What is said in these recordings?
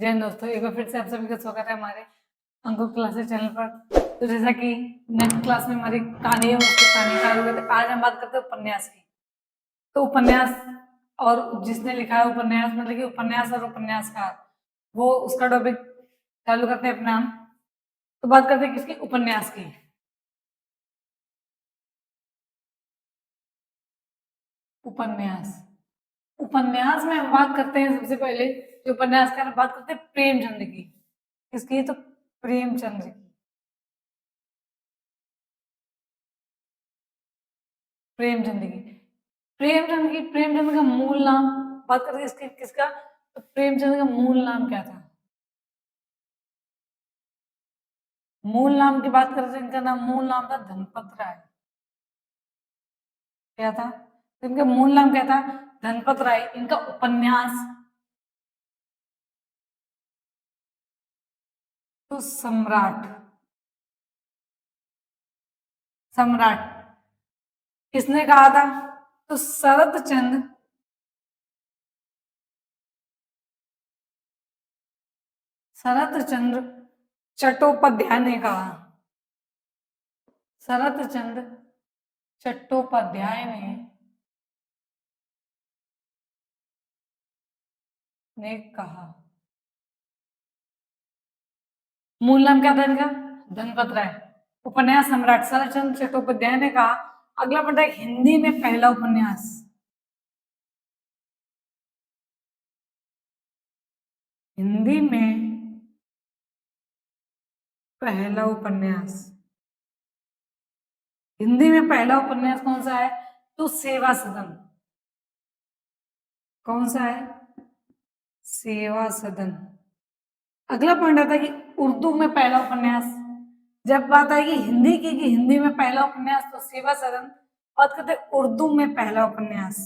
जैन दोस्तों, एक बार फिर से आप सभी का स्वागत है हमारे अंकुर क्लासेस चैनल पर। तो जैसा कि नेक्स्ट क्लास में हमारी कहानी है, उसकी कहानी चालू करते हैं। आज हम बात करते हैं उपन्यास की। तो उपन्यास और जिसने लिखा है उपन्यास, मतलब कि उपन्यास और उपन्यासकार, वो उसका टॉपिक चालू करते हैं अपना हम। तो बात करते हैं किसकी? उपन्यास की। उपन्यास उपन्यास में हम बात करते हैं सबसे पहले, जो उपन्यासकार, बात करते हैं प्रेमचंद की। किसकी? तो प्रेमचंद की। प्रेमचंद की प्रेमचंद का मूल नाम बात करते हैं इसके किसका? तो प्रेमचंद का मूल नाम क्या था? मूल नाम की बात करते हैं, इनका मूल नाम था धनपत राय। क्या था? तो इनका मूल नाम क्या था? धनपत राय। इनका उपन्यास तो सम्राट। सम्राट किसने कहा था? तो शरत चंद्र चट्टोपाध्याय ने कहा। शरत चंद्र चट्टोपाध्याय ने कहा। मूल नाम क्या था इनका? धनपत राय। उपन्यास सम्राट शरत चंद्र चट्टोपाध्याय ने कहा। अगला पढ़ते हैं हिंदी में पहला उपन्यास। हिंदी में पहला उपन्यास। हिंदी में पहला उपन्यास कौन सा है? तो सेवा सदन। कौन सा है? सेवा सदन। अगला पॉइंट आता है कि उर्दू में पहला उपन्यास। जब बात आएगी हिंदी की कि हिंदी में पहला उपन्यास, तो सेवा सदन। बात करते हैं उर्दू में पहला उपन्यास।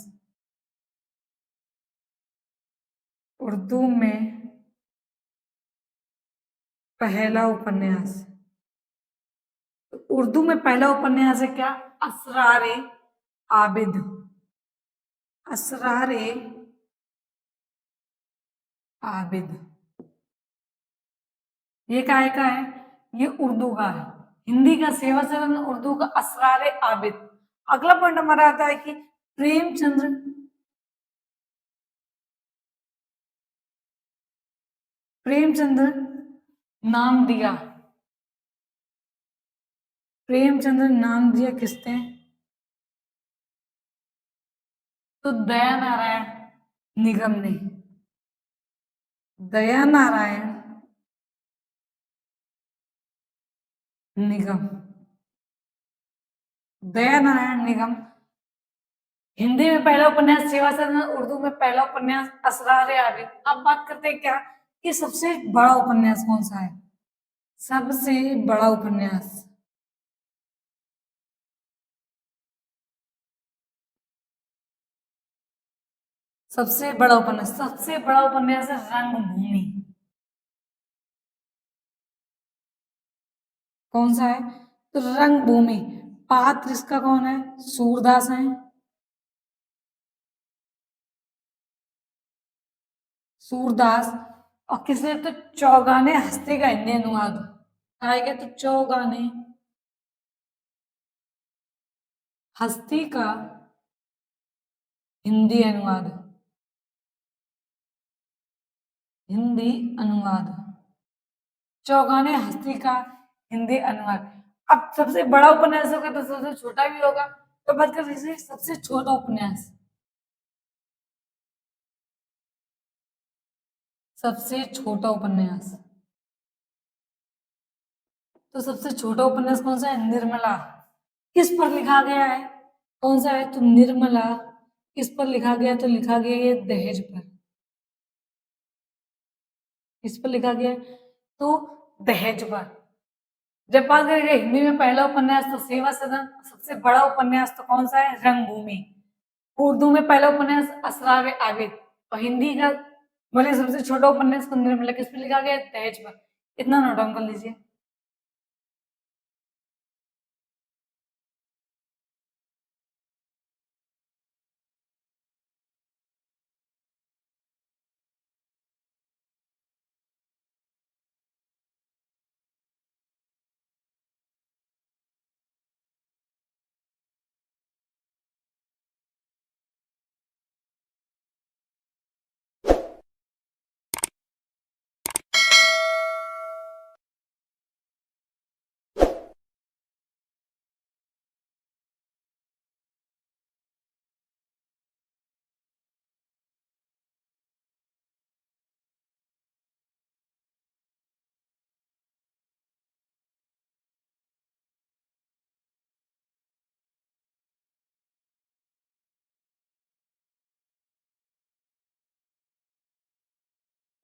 उर्दू में पहला उपन्यास। तो उर्दू में पहला उपन्यास है क्या? असरारे आबिद। असरारे आबिद। ये काय का है? ये उर्दू का है। हिंदी का सेवा सदन, उर्दू का असरारे आबिद। अगला पॉइंट हमारा आता है कि प्रेमचंद्र प्रेमचंद्र नाम दिया। प्रेमचंद्र नाम दिया किसने? तो दया नारायण निगम ने। दया नारायण निगम। दया नारायण निगम। हिंदी में पहला उपन्यास सेवा सदन, उर्दू में पहला उपन्यास असरार आबिद। अब बात करते हैं क्या कि सबसे बड़ा उपन्यास कौन सा है? सबसे बड़ा उपन्यास। सबसे बड़ा उपन्यास है रंगभूमि। कौन सा है? तो रंगभूमि। पात्र इसका कौन है? सूरदास है। सूरदास। और किसने? तो चौगाने हस्ती का हिंदी अनुवाद आएगा। तो चौगाने हस्ती का हिंदी अनुवाद। हिंदी अनुवाद। चौगाने हस्ती का हिंदी अनुवाद। अब सबसे बड़ा उपन्यास होगा तो सबसे छोटा भी होगा। तो बात कर रही सबसे छोटा उपन्यास। सबसे छोटा उपन्यास। तो सबसे छोटा उपन्यास कौन सा है? निर्मला। किस पर लिखा गया है? कौन सा है? तो निर्मला। किस पर लिखा गया? तो लिखा गया है दहेज पर। किस पर लिखा गया है? तो दहेज पर। जब बात करेंगे हिंदी में पहला उपन्यास, तो सेवा सदन। सबसे बड़ा उपन्यास तो कौन सा है? रंगभूमि। उर्दू में पहला उपन्यास असरार आबिद। और हिंदी का बोले सबसे छोटा उपन्यास को निर्मला। किस पर लिखा गया है? दहेज पर। इतना नोट डाउन कर लीजिए।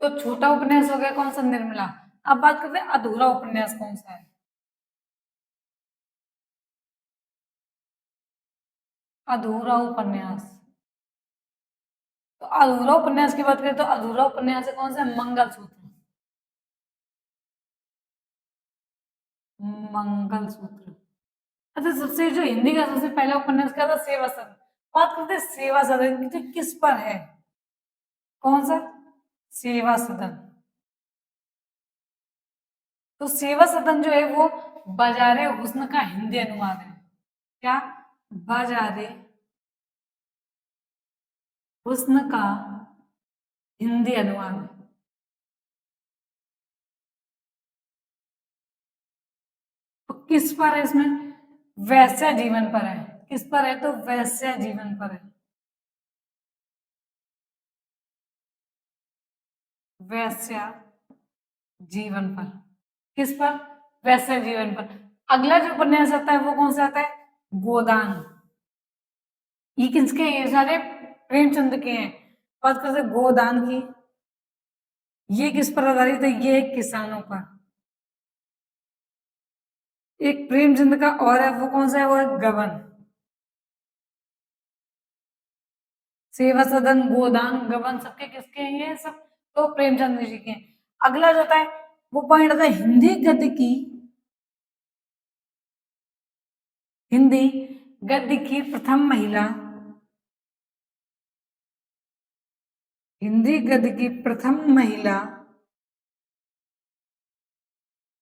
तो छोटा उपन्यास हो गया कौन सा, निर्मला। अब बात करते हैं अधूरा उपन्यास कौन सा है। अधूरा उपन्यास, तो अधूरा उपन्यास की बात करें तो अधूरा उपन्यास है कौन सा, मंगलसूत्र। मंगलसूत्र। अच्छा, सबसे जो हिंदी का सबसे पहला उपन्यास क्या था, सेवा सदन। बात करते हैं सेवा सदन की, तो किस पर है, कौन सा, सेवा सदन। तो सेवा सदन जो है वो बाजारे हुस्न का हिंदी अनुवाद है। क्या, बाजारे हुस्न का हिंदी अनुवाद है। तो किस पर है इसमें, वैश्य जीवन पर है। किस पर है, तो वैश्य जीवन पर है। वैश्य जीवन पर, किस पर, वैश्य जीवन पर। अगला जो उपन्यास आता है वो कौन सा आता है, गोदान। ये किसके हैं, ये सारे प्रेमचंद के हैं। बात करते हैं गोदान की, ये किस पर आधारित है, ये किसानों पर। एक प्रेमचंद का और है, वो कौन सा है, वो है गबन। सेवा सदन, गोदान, गबन सबके किसके हैं, ये सब तो प्रेमचंद जी के हैं। अगला जो होता है वो पॉइंट आता है हिंदी गद्य की, हिंदी गद्य की प्रथम महिला, हिंदी गद्य की प्रथम महिला,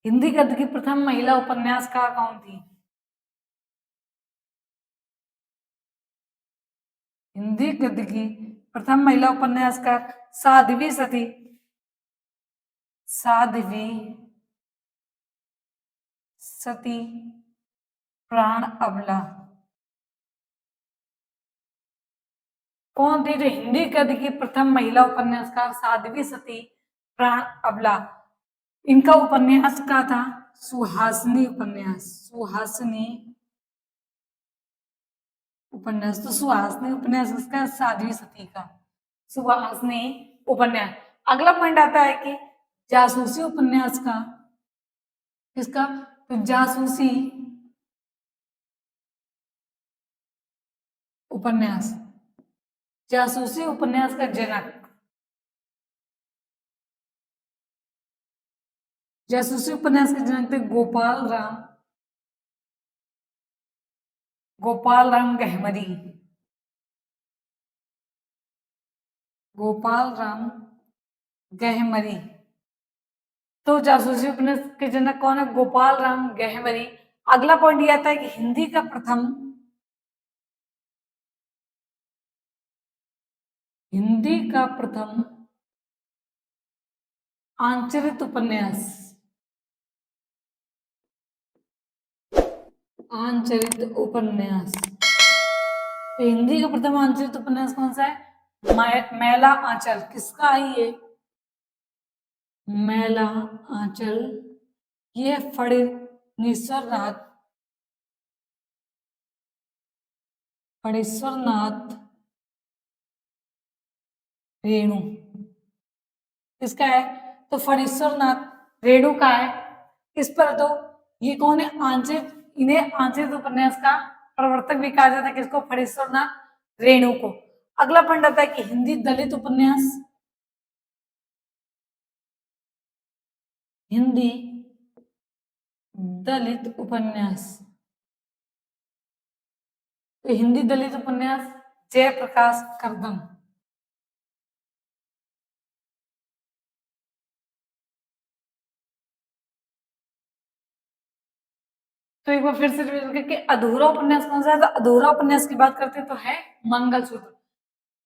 हिंदी गद्य की प्रथम महिला उपन्यासकार कौन थी। हिंदी गद्य की प्रथम महिला उपन्यासकार साध्वी सती, साध्वी सती प्राण अबला। कौन थी जो हिंदी गद्य की प्रथम महिला उपन्यासकार, साध्वी सती प्राण अबला। इनका उपन्यास का था सुहासिनी उपन्यास, सुहासिनी उपन्यास। तो सुहासिनी उपन्यास उसका, साध्वी सती का सुहासिनी उपन्यास। अगला पॉइंट आता है कि जासूसी उपन्यास का, किसका, तो जासूसी उपन्यास, जासूसी उपन्यास का जनक, जासूसी उपन्यास के जनक थे गोपाल राम, गोपाल राम गहमरी, गोपाल राम गहमरी। तो जासूसी उपन्यास के जनक कौन है, गोपाल राम गहमरी। अगला पॉइंट ये आता है कि हिंदी का प्रथम, हिंदी का प्रथम आंचरित उपन्यास, आंचरित उपन्यास। तो हिंदी का प्रथम आंचरित उपन्यास कौन सा है, मैला आंचल। किसका है ये, मैला आंचल। ये फणीश्वर नाथ, फणीश्वर नाथ रेणु, किसका है, तो फणीश्वर नाथ रेणु का है। इस पर तो ये कौन है, आंचरित, इन्हें आंचरित उपन्यास का प्रवर्तक भी कहा जाता है, किसको, फणीश्वर नाथ रेणु को। अगला पॉइंट आता है कि हिंदी दलित उपन्यास, हिंदी दलित उपन्यास। तो हिंदी दलित उपन्यास जयप्रकाश करदम। तो एक बार फिर से रिवीजन करके, अधूरा उपन्यास कौन सा है, तो अधूरा उपन्यास की बात करते हैं तो है मंगलसूत्र।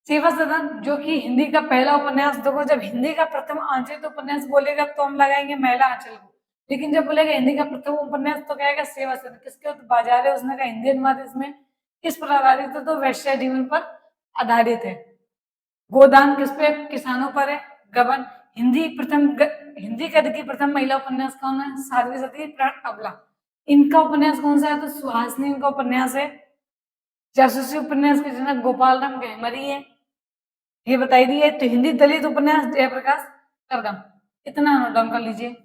सेवा सदन जो कि हिंदी का पहला उपन्यास, देखो जब हिंदी का प्रथम आंचलिक उपन्यास बोलेगा तो हम लगाएंगे महिला आंचल को, लेकिन जब बोलेगा हिंदी का प्रथम उपन्यास तो क्या आएगा, सेवा सदन। किसके, तो बाजार है उसने का हिंदी अनुवाद इसमें किस पर आधारित है, तो वैश्य जीवन पर आधारित है। गोदान किस पे, किसानों पर है। गबन हिंदी गद्य की प्रथम महिला उपन्यास कौन है, साध्वी सती प्राण अबला। इनका उपन्यास कौन सा है, तो सुहासिनी इनका उपन्यास है। जासूसी उपन्यास के जनक गोपाल राम गहमरी है, ये बताई दी है। तो हिंदी दलित उपन्यास जयप्रकाश सरगम, इतना नोट डाउन कर लीजिए।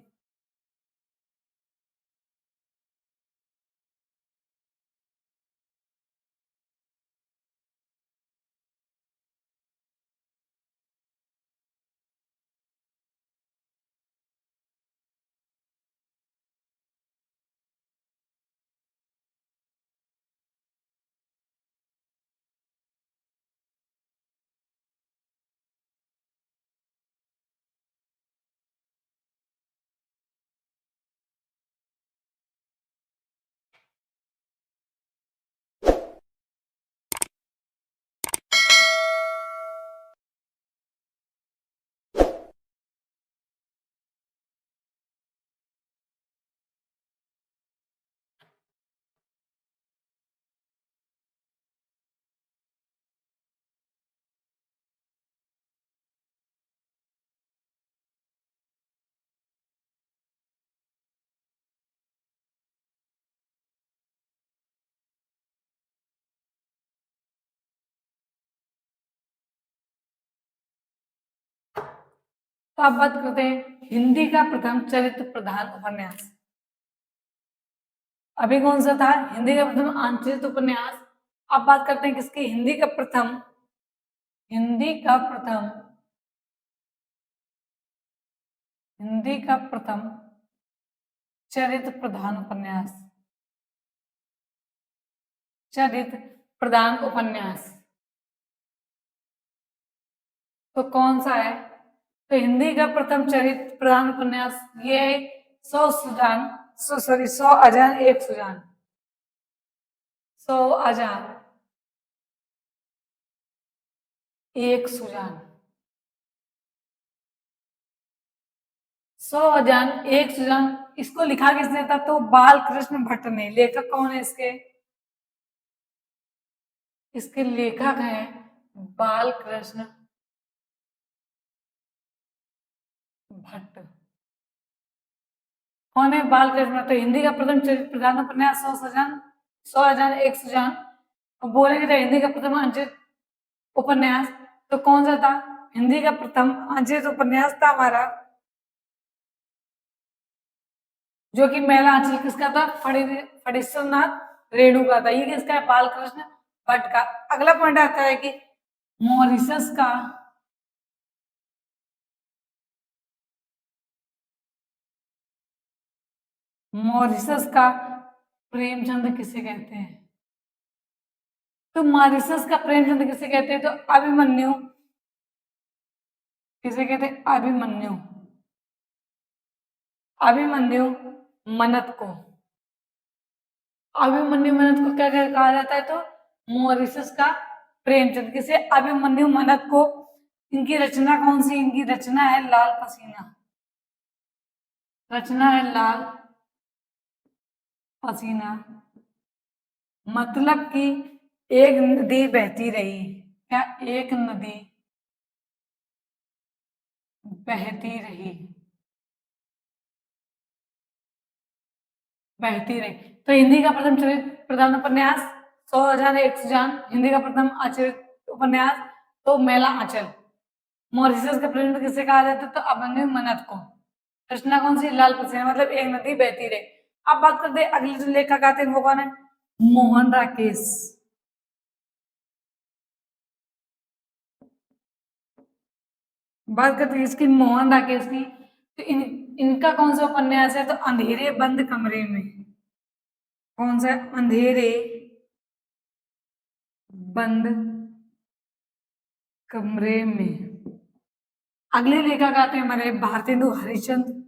तो अब बात करते हैं हिंदी का प्रथम चरित्र प्रधान उपन्यास। अभी कौन सा था? हिंदी का प्रथम आंचरित उपन्यास। अब बात करते हैं किसकी? हिंदी का प्रथम चरित्र प्रधान उपन्यास। चरित्र प्रधान उपन्यास तो कौन सा है? तो हिंदी का प्रथम चरित्र प्रधान उपन्यास ये है 100 अजान एक सुजान। 100 अजान एक सुजान। 100 अजान एक सुजान, इसको लिखा किसने था? तो बाल कृष्ण भट्ट ने। लेखक कौन है इसके? इसके लेखक हैं बाल कृष्ण भट्ट। कौन है बाल कृष्ण भट्ट? तो हिंदी का प्रथम चरित्र प्रधान उपन्यास 100 अजान एक सुजान। बोलेंगे तो हिंदी का प्रथम अंचित उपन्यास तो कौन सा था? हिंदी का प्रथम अंचित उपन्यास था हमारा जो कि मेला आंचल किसका था? फणीश्वरनाथ रेणु का था। ये किसका है? बालकृष्ण भट्ट का। अगला पॉइंट आता है कि मॉरिशस का प्रेमचंद किसे कहते हैं? तो मॉरिशस का प्रेमचंद किसे कहते हैं? तो अभिमन्यु किसे कहते हैं? अभिमन्यु मनत को। अभिमन्यु मनत को क्या क्या कहा जाता है? तो मॉरिशस का प्रेमचंद किसे? अभिमन्यु मनत को। इनकी रचना कौन सी? इनकी रचना है लाल पसीना। रचना है लाल पसीना। मतलब कि एक नदी बहती रही। क्या? एक नदी बहती रही। बहती रही। तो हिंदी का प्रथम चरित्र प्रधान उपन्यास 100 अजान एक सुजान। हिंदी का प्रथम आचरित उपन्यास तो मेला आंचल। मॉरिशस का प्रेम किसे कहा जाता है? तो अभिमन्यु मनत को। रचना कौन सी? लाल पसीना। मतलब एक नदी बहती रही। अब बात करते हैं अगले जो लेखक आते हैं वो कौन है? मोहन राकेश। बात करते हैं इसकी मोहन राकेश की। तो इनका कौन सा उपन्यास है? तो अंधेरे बंद कमरे में। कौन सा? अंधेरे बंद कमरे में। अगले लेखक आते हैं हमारे भारतेंदु हरिश्चंद्र।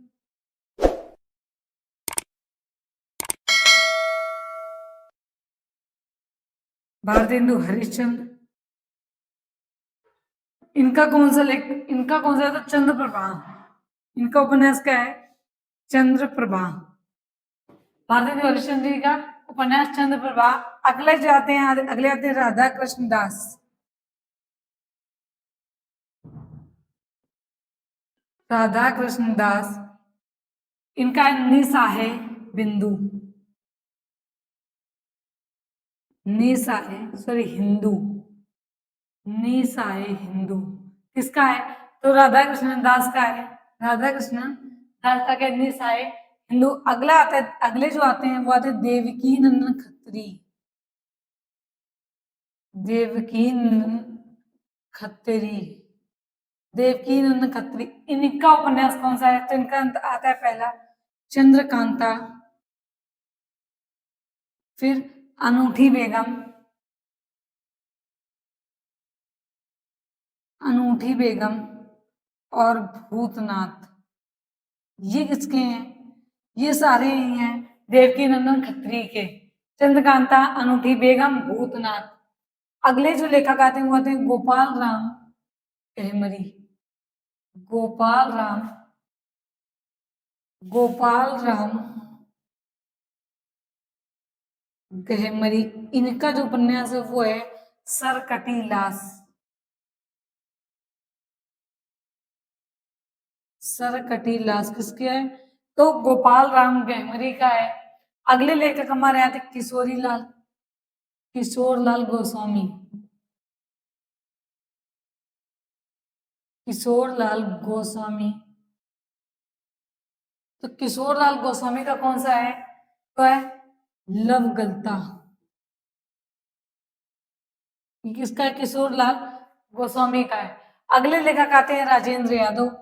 भारतेंदु हरिश्चंद्र। इनका कौन सा है? तो चंद्र प्रभा। इनका उपन्यास क्या है? चंद्र प्रभा। भारतेंदु हरिश्चंद्र जी का उपन्यास चंद्र प्रभा। अगले आते हैं राधा कृष्ण दास। राधा कृष्ण दास। इनका निशा है बिंदु। निशा है सॉरी हिंदू। निशा है हिंदू। किसका है? तो राधा कृष्ण दास का है। राधा कृष्ण रास्ता के निसाए हिंदू। अगला आता है, अगले जो आते हैं वो आते हैं देवकी नंदन खत्री। देवकी नंदन खत्री, देवकी नंदन खत्री, इनका उपन्यास कौन सा है? तो इनका आता है पहला चंद्रकांता, फिर अनूठी बेगम, अनूठी बेगम और भूतनाथ। ये किसके हैं? ये सारे ही हैं देवकी नंदन खत्री के। चंद्रकांता, अनूठी बेगम, भूतनाथ। अगले जो लेखक आते हैं वो आते हैं गोपाल राम कहमरी। गोपाल राम, गोपाल राम गहमरी। इनका जो उपन्यास है वो है सरकटी लाश। सरकटी लाश किसके है? तो गोपाल राम गहमरी का है। अगले लेखक हमारे यहाँ थे किशोरी लाल, किशोर लाल गोस्वामी, किशोर लाल गोस्वामी। तो किशोर लाल गोस्वामी का कौन सा है? तो है लव गलता। ये किसका है? किशोर लाल गोस्वामी का है। अगले लेखक आते हैं राजेंद्र यादव।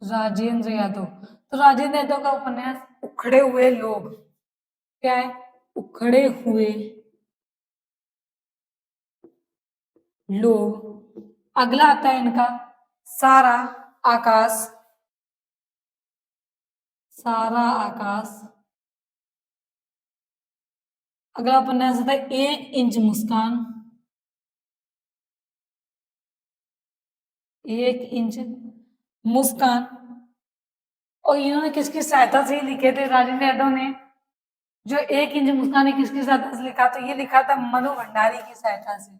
राजेंद्र यादव, तो राजेंद्र यादव का उपन्यास उखड़े हुए लोग। क्या है? उखड़े हुए लोग। अगला आता है इनका सारा आकाश, सारा आकाश। अगला उपन्यास आता है एक इंच मुस्कान, एक इंच मुस्कान। और इन्होंने किसकी सहायता से ही लिखे थे राजेंद्र यादव ने? जो एक इंच मुस्कान है किसकी सहायता से लिखा? तो ये लिखा था मनु भंडारी की सहायता से।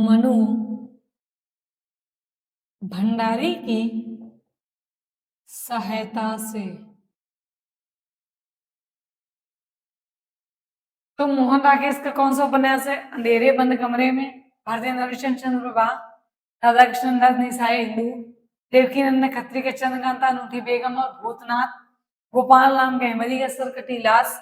मनु भंडारी की सहायता से। तो मोहन राकेश का कौन सा उपन्यास है? अंधेरे बंद कमरे में, भारतीय नरेशन चंद्र प्रभा, राधा कृष्ण दास निसाय हिंदू, देवकी नंदन खत्री के चंद्रकांता, अनूठी बेगम और भूतनाथ, गोपाल राम गहमरी का सरकटी लाश,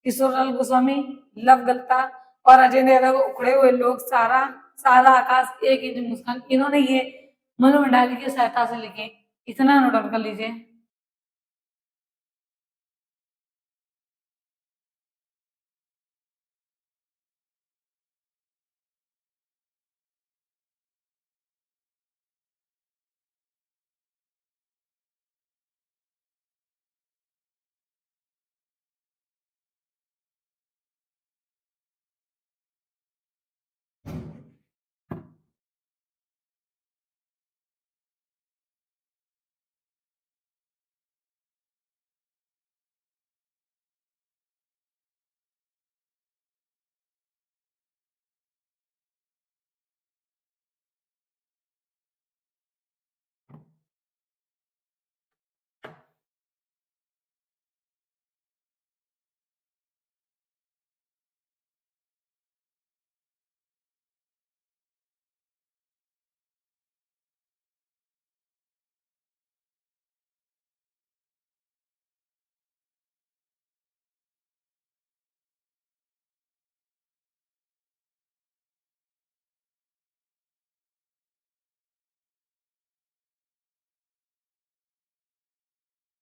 किशोर लाल गोस्वामी लव गलता और अजय यादव उखड़े हुए लोग, सारा, सारा आकाश, एक इंच मुस्कान। इन्होंने ये मनु भंडारी की सहायता से लिखे। इतना नोट डाउन कर लीजिए।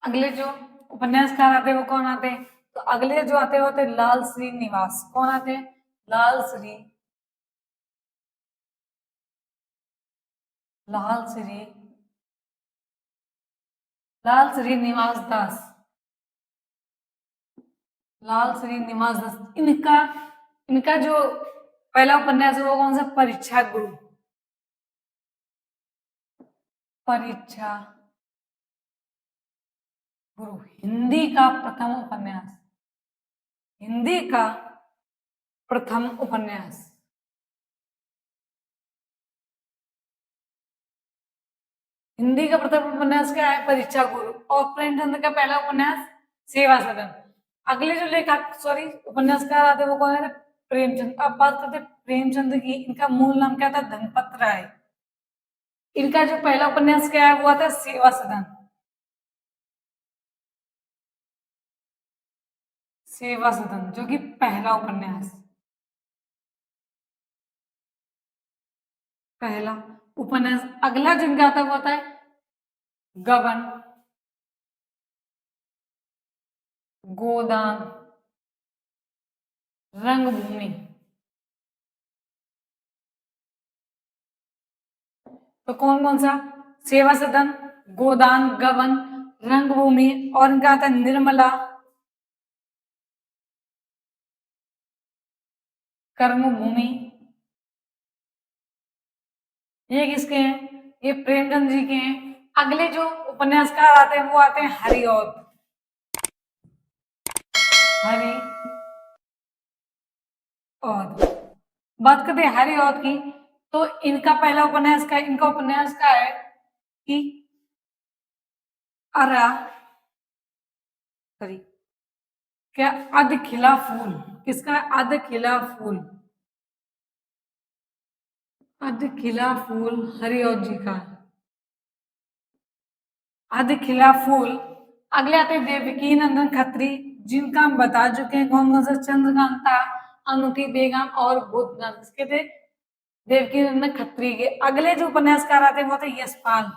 अगले जो उपन्यासकार आते हैं वो कौन आते हैं? तो अगले जो आते हैं वो आते हैं लाल श्रीनिवास। कौन आते हैं? लाल श्री, लाल श्री, लाल श्रीनिवास दास, लाल श्रीनिवास दास। इनका इनका जो पहला उपन्यास है वो कौन सा? परीक्षा गुरु, परीक्षा गुरु। हिंदी का प्रथम उपन्यास, हिंदी का प्रथम उपन्यास। हिंदी का प्रथम उपन्यास क्या है? परीक्षा गुरु। और प्रेमचंद का पहला उपन्यास सेवा सदन। अगले जो लेखक, सॉरी, उपन्यासकार आते हैं वो कौन है? प्रेमचंद। अब बात करते हैं प्रेमचंद की। इनका मूल नाम क्या था? धनपत राय। इनका जो पहला उपन्यास क्या है, वो आता है सेवा सदन। सेवा सदन जो कि पहला उपन्यास, पहला उपन्यास। अगला जिनका आता है वो आता है गबन, गोदान, रंगभूमि। तो कौन कौन सा? सेवा सदन, गोदान, गबन, रंगभूमि, और इनका आता है निर्मला, कर्मभूमि। ये किसके हैं? ये प्रेमचंद जी के हैं। अगले जो उपन्यासकार आते हैं वो आते हैं हरिऔध। हरि और बात करते हैं हरिऔध की। तो इनका पहला उपन्यास का, इनका उपन्यास का है कि अरा, सॉरी, क्या, अध खिला फूल। किसका? अध खिला फूल। अध खिला फूल हरिऔध जी का, अध खिला फूल। अगले आते हैं देवकी नंदन खत्री, जिनका हम बता चुके हैं कौन कौन सा? चंद्रकांता, अनूठी बेगम और भूतनाथ। किसके थे? देवकी नंदन खत्री के। अगले जो उपन्यासकार आते हैं वो थे यशपाल।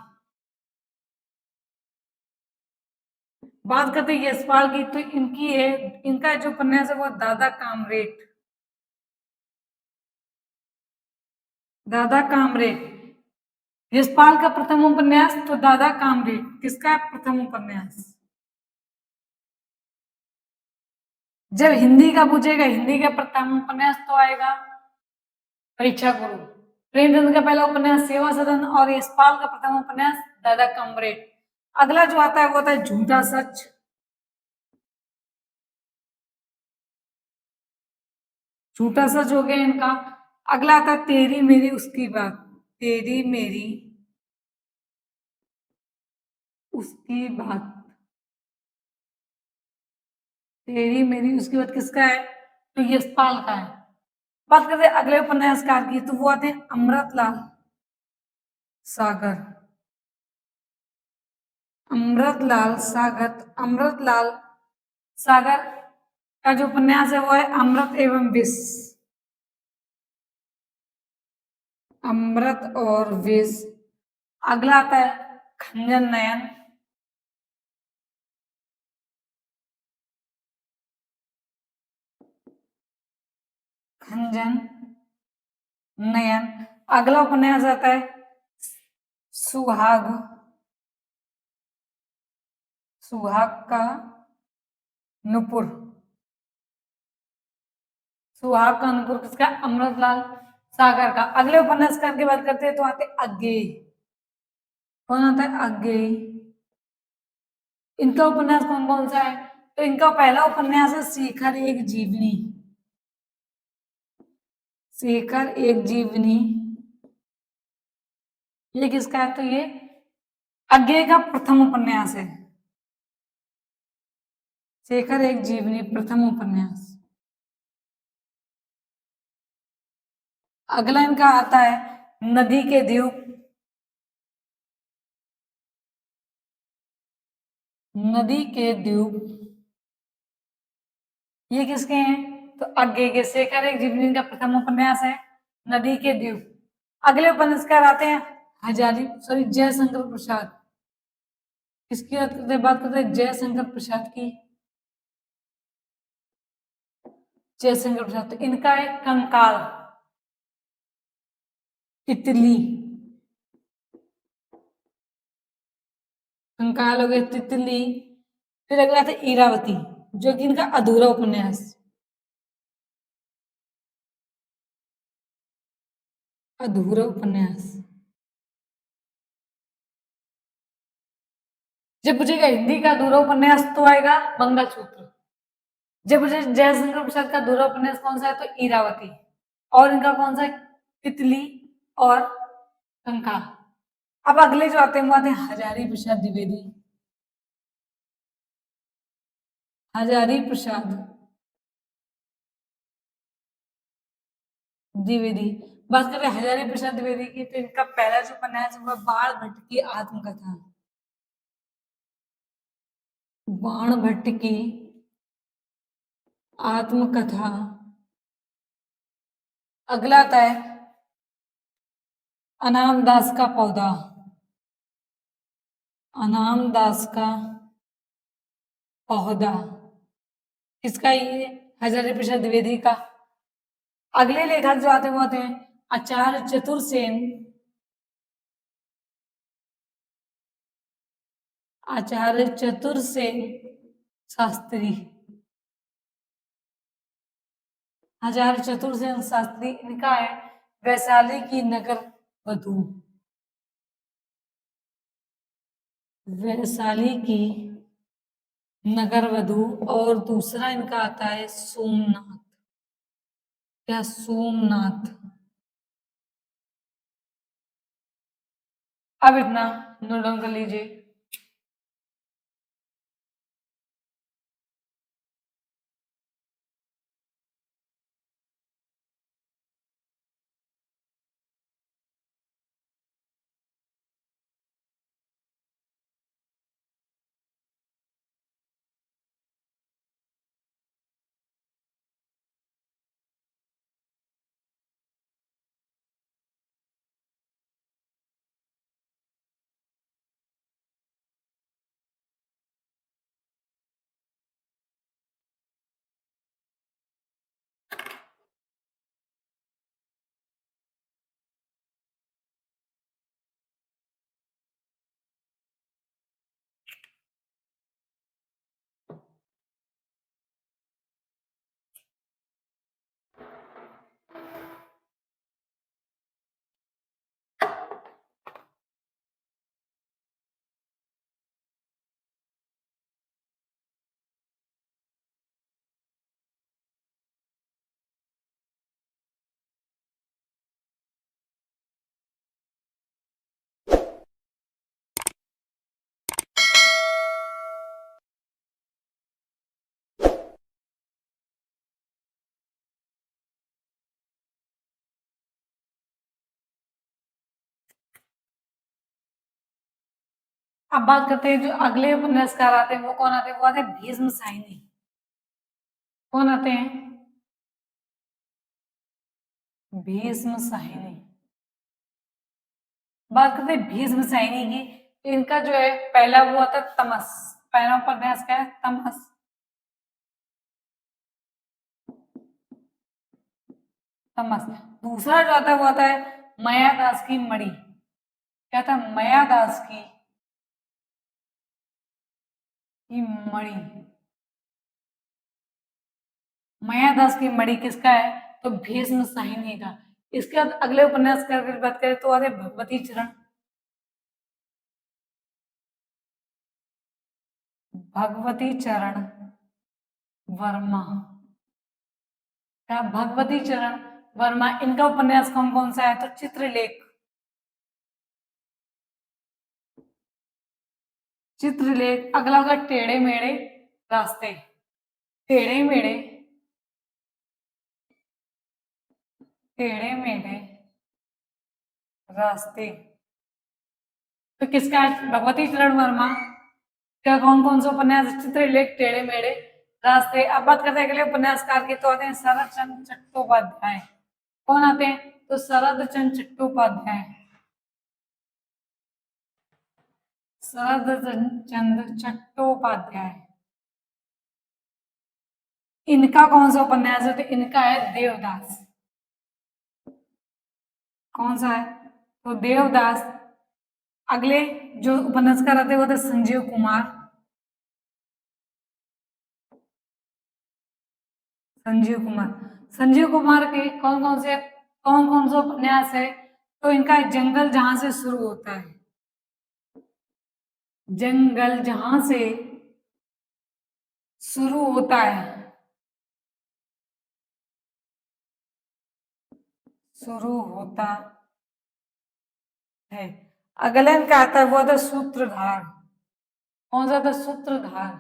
बात करते हैं यशपाल की, तो इनकी है, इनका जो उपन्यास है वो दादा कामरेड। दादा कामरेड यशपाल का प्रथम उपन्यास, तो दादा कामरेड किसका प्रथम उपन्यास? जब हिंदी का पूछेगा, हिंदी का प्रथम उपन्यास तो आएगा परीक्षा गुरु। प्रेमचंद का पहला उपन्यास सेवा सदन, और यशपाल का प्रथम उपन्यास दादा कामरेड। अगला जो आता है वो आता है झूठा सच। झूठा सच हो गया इनका। अगला आता है तेरी मेरी उसकी बात। तेरी मेरी उसकी बात। तेरी मेरी उसकी बात किसका है? तो यशपाल का है। बात करते हैं अगले उपन्यासकार की, तो वो आते हैं अमृतलाल सागर। अमृतलाल सागर। अमृतलाल सागर का जो उपन्यास है वो है अमृत एवं विष। अमृत और विष। अगला आता है खंजन नयन। खंजन नयन। अगला उपन्यास आता है सुहाग। सुहाग का नुपुर। सुहाग का नुपुर किसका? अमृतलाल सागर का। अगले उपन्यासकार की बात करते हैं तो आते अज्ञेय। कौन आता है? अज्ञेय। इनका उपन्यास कौन कौन सा है? तो इनका पहला उपन्यास है शेखर एक जीवनी। शेखर एक जीवनी ये किसका है? तो ये अज्ञेय का प्रथम उपन्यास है। शेखर एक जीवनी प्रथम उपन्यास। अगला इनका आता है नदी के द्वीप। नदी के द्वीप ये किसके हैं? तो अज्ञेय के। शेखर एक जीवनी का प्रथम उपन्यास है नदी के द्वीप। अगले उपन्यासकार आते हैं हजारी, सॉरी, जयशंकर प्रसाद। किसकी बात करते हैं? जयशंकर प्रसाद की। जयशंकर प्रसाद, तो इनका है कंकाल, तितली। कंकाल हो गए, तितली। फिर अगला था इरावती, जो कि इनका अधूरा उपन्यास। अधूरा उपन्यास। जब पूछेगा हिंदी का अधूरा उपन्यास तो आएगा मंगलसूत्र। जब मुझे जयशंकर प्रसाद का अधूरा उपन्यास कौन सा है? तो इरावती। और इनका कौन सा है? तितली और कंकाल। अब अगले जो आते हैं वो आते हैं हजारी प्रसाद द्विवेदी। हजारी प्रसाद द्विवेदी। बात करें हजारी प्रसाद द्विवेदी की, तो इनका पहला जो उपन्यास है वह बाण भट्ट की आत्मकथा। बाण भट्ट की आत्मकथा। अगला आता है अनाम दास का पौधा। अनाम दास का पौधा किसका? ये हजारी प्रसाद द्विवेदी का। अगले लेखक जो आते वो आते हैं आचार्य चतुरसेन। आचार्य चतुरसेन शास्त्री। आचार्य चतुरसेन शास्त्री, इनका है वैशाली की नगर वधू। वैशाली की नगर वधू। और दूसरा इनका आता है सोमनाथ। क्या? सोमनाथ। अब इतना नोट डाउन कर लीजिए। अब बात करते हैं जो अगले उपन्यासकार आते हैं वो कौन आते हैं? वो आते हैं भीष्म साइनी। कौन आते हैं? भीष्म साइनी। बात करते हैं भीष्म साइनी की। इनका जो है पहला वो आता है तमस। पहला उपन्यास क्या है? तमस। तमस। दूसरा जो आता है वो आता है मायादास की मणि। क्या था? मायादास की मणि। मायादास की मणि किसका है? तो भीष्म साहिनी का। इसके बाद अगले उपन्यास की अगर बात करें तो आते भगवती चरण। भगवती चरण वर्मा। क्या? भगवती चरण वर्मा। इनका उपन्यास कौन कौन सा है? तो चित्रलेख। चित्रलेख। अगला होगा टेढ़े मेढ़े रास्ते। टेढ़े मेढ़े। टेढ़े मेढ़े रास्ते तो किसका है? भगवती चरण वर्मा का। कौन कौन सा उपन्यास? चित्रलेख, टेढ़े मेढ़े रास्ते। अब बात करते हैं अगले उपन्यासकार की, तो आते हैं शरद चंद्र चट्टोपाध्याय। कौन आते हैं? तो शरद चंद्र चट्टोपाध्याय। शरद चंद्र चट्टोपाध्याय। इनका कौन सा उपन्यास है? तो इनका है देवदास। कौन सा है? तो देवदास। अगले जो उपन्यासकार आते हैं वो थे संजीव कुमार। संजीव कुमार। संजीव कुमार के कौन कौन सा उपन्यास है? तो इनका जंगल जहां से शुरू होता है। जंगल जहां से शुरू होता है। शुरू होता है। अगला इनका आता है वो था सूत्रधार। कौन सा था? सूत्रधार।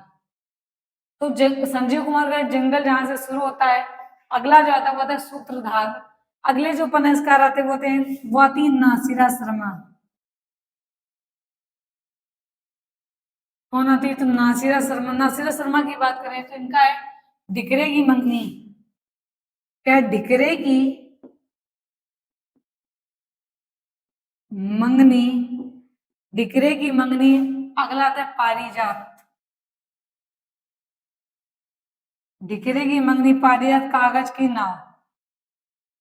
तो संजीव कुमार का जंगल जहां से शुरू होता है। अगला जो आता है वो था सूत्रधार। अगले जो उपन्यासकार आते वो आती है नासिरा शर्मा। कौन आती है? तो नासिरा शर्मा। नासिरा शर्मा की बात करें तो इनका है डिकरे की मंगनी। क्या है? डिकरे की मंगनी, डिकरे की मंगनी। अगला आता है पारिजात। डिकरे की मंगनी, पारिजात, कागज की नाव।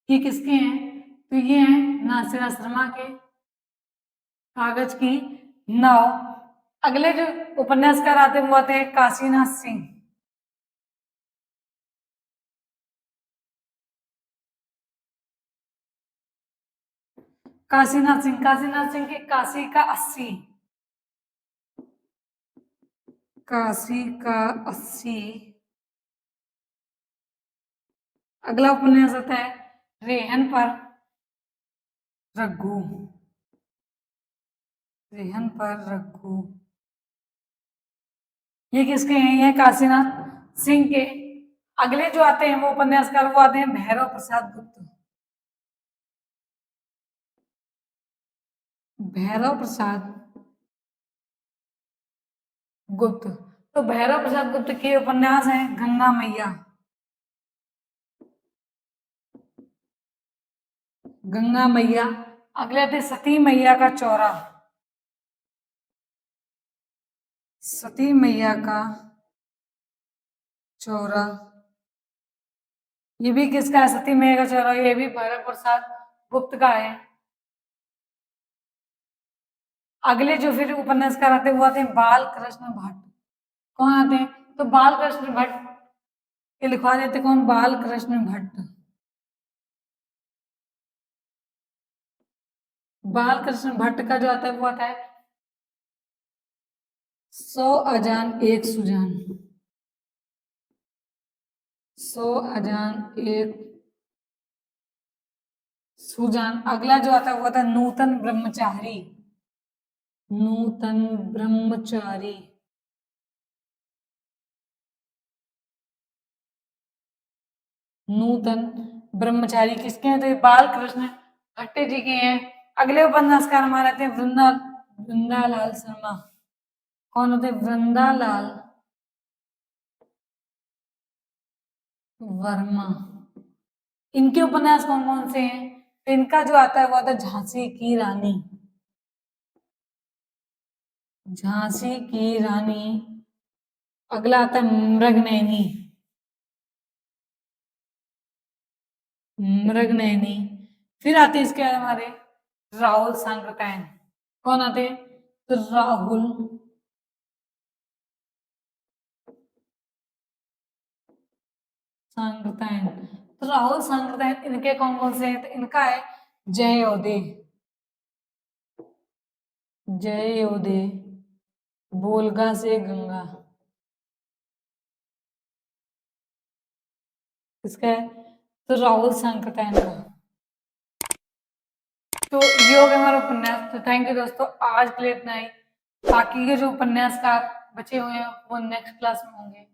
ये किसके हैं? तो ये हैं नासिरा शर्मा के, कागज की नाव। अगले जो उपन्यासकार आते हैं वो आते हैं काशीनाथ सिंह। काशीनाथ सिंह, काशीनाथ सिंह के काशी का 80, काशी का 80। अगला उपन्यास आता है रेहन पर रघु। रेहन पर रघु, ये किसके हैं? ये काशीनाथ सिंह के। अगले जो आते हैं वो उपन्यासकार वो आते हैं भैरव प्रसाद गुप्त। भैरव प्रसाद गुप्त। तो भैरव प्रसाद गुप्त के उपन्यास हैं गंगा मैया। गंगा मैया। अगले आते सती मैया का चौरा। सती मैया का चौरा, ये भी किसका है? सती मैया का चौरा, ये भी भैरव प्रसाद गुप्त का है। अगले जो फिर उपन्यासकार आते हैं वो आते हैं बाल कृष्ण भट्ट। कौन आते हैं? तो बाल कृष्ण भट्ट ये लिखवा देते। कौन? बाल कृष्ण भट्ट। बाल कृष्ण भट्ट का जो आता है वो आता है 100 अजान एक सुजान। 100 अजान एक सुजान। अगला जो आता है वो आता है नूतन ब्रह्मचारी। नूतन ब्रह्मचारी, नूतन ब्रह्मचारी किसके हैं? तो ये बाल कृष्ण भट्ट जी के हैं। अगले उपन्यासकार हमारे आते हैं वृंदालाल शर्मा। कौन होते हैं? वृंदालाल वर्मा। इनके उपन्यास कौन कौन से हैं? तो इनका जो आता है वो आता है झांसी की रानी। झांसी की रानी। अगला आता है मृगनयनी। मृगनयनी। फिर आते हैं इसके बाद हमारे राहुल सांकृत्यायन। कौन आते हैं? तो राहुल सांकृत्यायन। तो राहुल सांकृत्यायन इनके कौन कौन से हैं? तो इनका है जयोदय। जयोदय, बोलगा से गंगा, किसका है? तो राहुल सांकृत्यायन का। तो ये हो गया हमारा उपन्यास। तो थैंक यू दोस्तों, आज के लिए इतना ही। बाकी के जो उपन्यासकार बचे हुए हैं वो नेक्स्ट क्लास में होंगे।